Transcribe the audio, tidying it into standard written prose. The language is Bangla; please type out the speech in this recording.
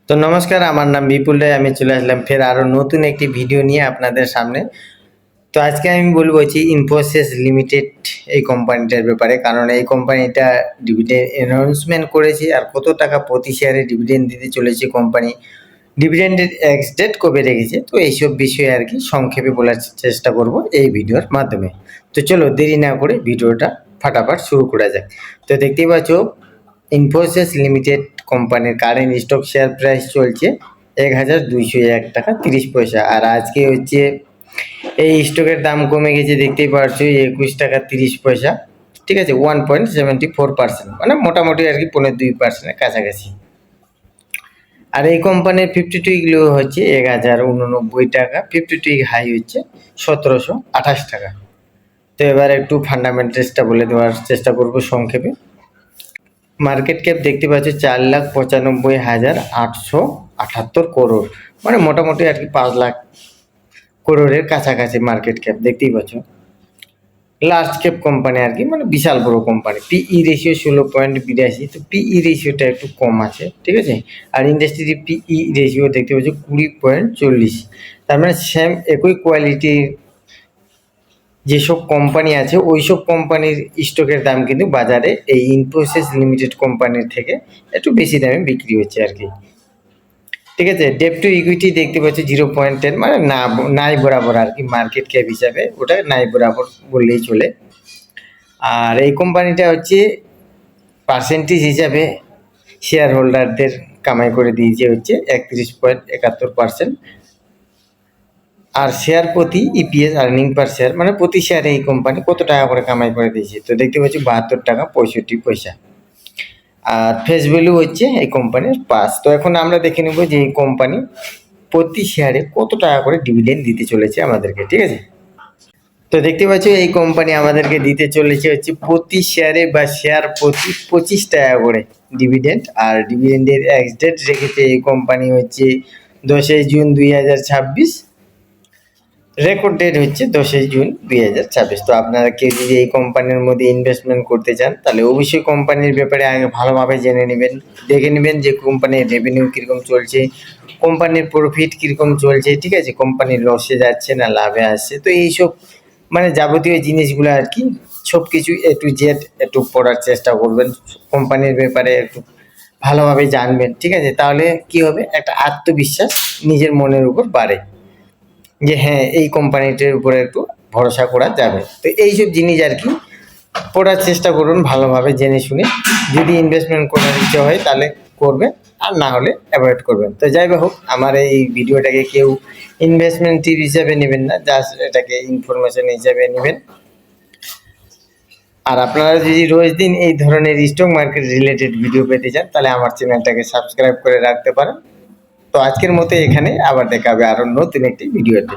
তো নমস্কার, আমার নাম বিপুল রায়। আমি চলে আসলাম ফের আরও নতুন একটি ভিডিও নিয়ে আপনাদের সামনে। তো আজকে আমি বলবো ইনফোসিস লিমিটেড এই কোম্পানিটার ব্যাপারে, কারণ এই কোম্পানিটা ডিভিডেন্ড অ্যানাউন্সমেন্ট করেছে আর কত টাকা প্রতি শেয়ারে ডিভিডেন্ড দিতে চলেছে কোম্পানি, ডিভিডেন্ডের এক্স ডেট কবে রেখেছে, তো এইসব বিষয়ে আর কি সংক্ষেপে বলার চেষ্টা করব এই ভিডিওর মাধ্যমে। তো চলো দেরি না করে ভিডিওটা ফাটাফাট শুরু করা যাক। তো দেখতেই পাচ্ছ ইনফোসিস লিমিটেড কোম্পানির কারেন্ট স্টক শেয়ার প্রাইস চলছে 1201 টাকা 30 পয়সা। আর আজকে এই স্টকের দাম কমে গেছে, দেখতেই পাচ্ছ 21 টাকা 30 পয়সা। ঠিক আছে, 1.74%, মানে মোটামুটি আর কি 2.5%-এর কাছাকাছি। আর এই কোম্পানির 52 উইক লো হচ্ছে 1089 টাকা, 52 উইক হাই হচ্ছে 1728 টাকা। তো এবার একটু ফান্ডামেন্টালসটা বলে দেওয়ার চেষ্টা করব সংক্ষেপে। মার্কেট ক্যাপ দেখতে পাচ্ছ 4,95,878 করোড়, মানে মোটামুটি আর কি 5 লাখ করোড়ের কাছাকাছি মার্কেট ক্যাপ দেখতেই পাচ্ছ। লার্জ ক্যাপ কোম্পানি আর কি, মানে বিশাল বড় কোম্পানি। পিই রেশিও 16.82, তো পিই রেশিওটা একটু কম আছে, ঠিক আছে। আর ইন্ডাস্ট্রির পিই রেশিও দেখতে পাচ্ছ 20.40, তার মানে সেম একই কোয়ালিটির যেসব কোম্পানি আছে ওইসব কোম্পানির স্টকের দাম কিন্তু বাজারে এই ইনফোসিস লিমিটেড কোম্পানির থেকে একটু বেশি দামে বিক্রি হচ্ছে আর কি, ঠিক আছে। ডেপ টু ইকুইটি দেখতে পাচ্ছি 0.10, মানে নাই বরাবর আর কি মার্কেট ক্যাপ হিসাবে, ওটা নাই বরাবর বললেই চলে। আর এই কোম্পানিটা পার্সেন্টেজ হিসাবে শেয়ার হোল্ডারদের কামাই করে দিয়েছে 31.71%। আর শেয়ার প্রতি ইপিএস আর্নিং পার শেয়ার, মানে প্রতি শেয়ারে এই কোম্পানি কত টাকা করে কামাই করে দিয়েছে, তো দেখতে পাচ্ছি 72 টাকা 65 পয়সা। আর ফেস ভ্যালু এই কোম্পানির 5। তো এখন আমরা দেখে নেব যে এই কোম্পানি প্রতি শেয়ারে কত টাকা করে ডিভিডেন্ড দিতে চলেছে আমাদেরকে, ঠিক আছে। তো দেখতে পাচ্ছ এই কোম্পানি আমাদেরকে দিতে চলেছে প্রতি শেয়ারে বা শেয়ার প্রতি 25 টাকা করে ডিভিডেন্ড। আর ডিভিডেন্ডের এক্স ডেট রেখেছে এই কোম্পানি 10ই জুন 2026, রেকর্ড ডেট 10ই জুন 2026। তো আপনারা কেউ যদি এই কোম্পানির মধ্যে ইনভেস্টমেন্ট করতে চান তাহলে অবশ্যই কোম্পানির ব্যাপারে আগে ভালোভাবে জেনে নেবেন, দেখে নেবেন যে কোম্পানির রেভিনিউ কীরকম চলছে, কোম্পানির প্রফিট কীরকম চলছে, ঠিক আছে, কোম্পানির লসে যাচ্ছে না লাভে আসছে। তো এইসব মানে যাবতীয় জিনিসগুলো আর কি সব কিছু এ টু জেড একটু পড়ার চেষ্টা করবেন, কোম্পানির ব্যাপারে একটু ভালোভাবে জানবেন, ঠিক আছে। তাহলে কি হবে, একটা আত্মবিশ্বাস নিজের মনের উপর বাড়ে যে হ্যাঁ এই কোম্পানিটার উপরে একটু ভরসা করা যাবে। তো এইসব জিনিস আর কি পড়ার চেষ্টা করুন ভালোভাবে জেনে শুনে। যদি ইনভেস্টমেন্ট করার ইচ্ছে হয় তাহলে করবে, আর না হলে অ্যাভয়েড করবেন। তো যাই হোক, আমার এই ভিডিওটাকে কেউ ইনভেস্টমেন্ট টিপ হিসাবে নেবেন না, জাস্ট এটাকে ইনফরমেশন হিসাবে নেবেন। আর আপনারা যদি রোজ দিন এই ধরনের স্টক মার্কেট রিলেটেড ভিডিও পেতে চান তাহলে আমার চ্যানেলটাকে সাবস্ক্রাইব করে রাখতে পারেন। তো আজকের মতো এখানে, আবার দেখা হবে আরও নতুন একটি ভিডিওতে।